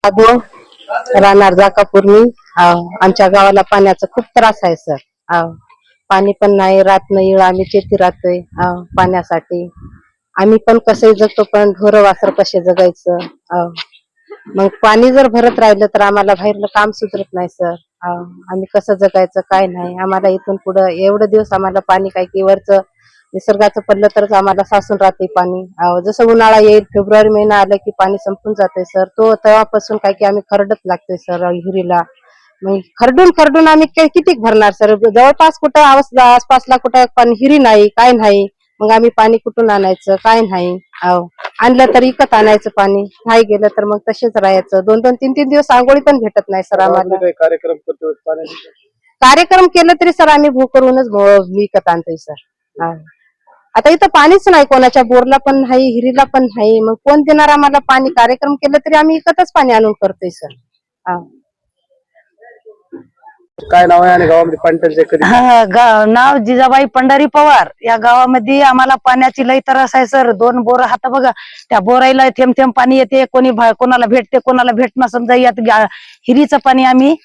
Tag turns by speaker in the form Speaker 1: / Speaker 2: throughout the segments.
Speaker 1: अगो राहणार जाकापूर मी. आमच्या गावाला पाण्याचा खूप त्रास आहे सर. पाणी पण नाही, रात नाही, आम्ही शेती राहतोय पाण्यासाठी. आम्ही पण कसं जगतो, पण ढोरं वासर कसे जगायचं. मग पाणी जर भरत राहिलं तर आम्हाला बाहेरलं काम सुधरत नाही सर. आम्ही कसं जगायचं काय नाही. आम्हाला इथून पुढं एवढं दिवस आम्हाला पाणी काय की वरचं निसर्गाचं पडलं तरच आम्हाला साचून राहते पाणी. जसं उन्हाळा येईल, फेब्रुवारी महिना आला की पाणी संपून जाते सर. तो तेव्हापासून काय की आम्ही खरडत लागतोय सर विहिरीला. मग खरडून खरडून आम्ही किती भरणार सर. जवळपास कुठं आसपासला कुठं पण हिरी नाही, काय नाही. मग आम्ही पाणी कुठून आणायचं काय नाही. आणलं तर विकत आणायचं पाणी, नाही गेलं तर मग तसेच राहायचं. 2-2, 3-3 दिवस आंघोळी पण भेटत नाही सर आम्हाला. कार्यक्रम केलं तरी सर आम्ही भोकरूनच विकत आणतोय सर. आता इथं पाणीच नाही, कोणाच्या बोरला पण नाही, हिरीला पण नाही. मग कोण देणार आम्हाला पाणी. कार्यक्रम केलं तरी आम्ही विकतच पाणी आणून करतोय सर.
Speaker 2: काय नाव आहे आणि गावामध्ये पाणी टंचाई कधी?
Speaker 3: नाव जिजाबाई पंढरी पवार. या गावामध्ये आम्हाला पाण्याची लई त्रास आहे सर. 2 बोर हात बघा, त्या बोराईला थेंब थेंब पाणी येते. कोणाला भेटते, कोणाला भेटणं समजा. यात हिरीचं पाणी आम्ही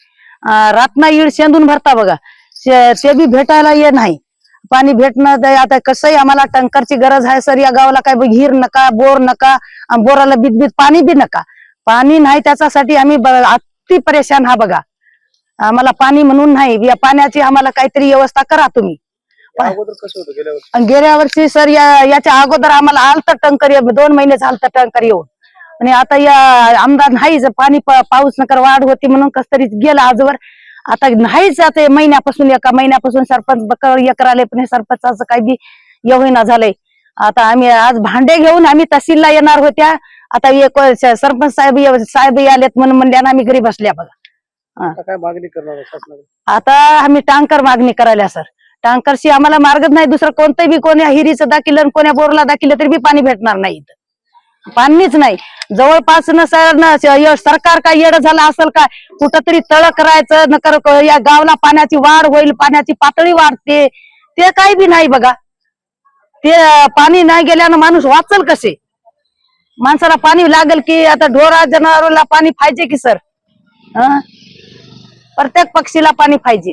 Speaker 3: रातना इड शेंदून भरता बघा, ते बी भेटायला ये नाही. पाणी भेटणं आता कसंही आम्हाला टंकरची गरज आहे सर. या गावाला काय हिर नका, बोर नका, बोराला बीत पाणी बी नका. पाणी नाही, त्याच्यासाठी आम्ही अति परेशान हा बघा. आम्हाला पाणी म्हणून नाही, या पाण्याची आम्हाला काहीतरी व्यवस्था करा तुम्ही. गेल्या वर्षी सर याच्या अगोदर आम्हाला आलत टंकर, 2 महिने झालत टंकर येऊन. आणि आता या आमदार नाहीच. पाणी पाऊस नकर वाढ होती म्हणून कस तरी गेला आजवर. आता नाहीच. आता एका महिन्यापासून सरपंच आले, पण सरपंचाचं काही बी येऊना झालंय. आता आम्ही आज भांडे घेऊन आम्ही तहसीलला येणार होत्या. आता सरपंच साहेब आलेत म्हणून म्हणल्या आम्ही घरी बसल्या बघा.
Speaker 2: काय मागणी करणार शासनाकडे?
Speaker 3: आता आम्ही टँकर मागणी करायला सर. टँकरशी आम्हाला मार्गच नाही. दुसरं कोणतंही बी, कोण्या हिरीचं दाखिलं, कोण्या बोरला दाखिलं तरी बी पाणी भेटणार नाही. पाणीच नाही जवळपास. सरकार काय येडं झालं असेल काय, कुठंतरी तळ करायचं नकर. या गावाला पाण्याची वाढ होईल, पाण्याची पातळी वाढते, ते काही बी नाही बघा. ते पाणी नाही गेल्यानं माणूस वाचल कसे. माणसाला पाणी लागेल की. आता ढोरा जनावराला पाणी पाहिजे की सर. प्रत्येक पक्षीला पाणी पाहिजे.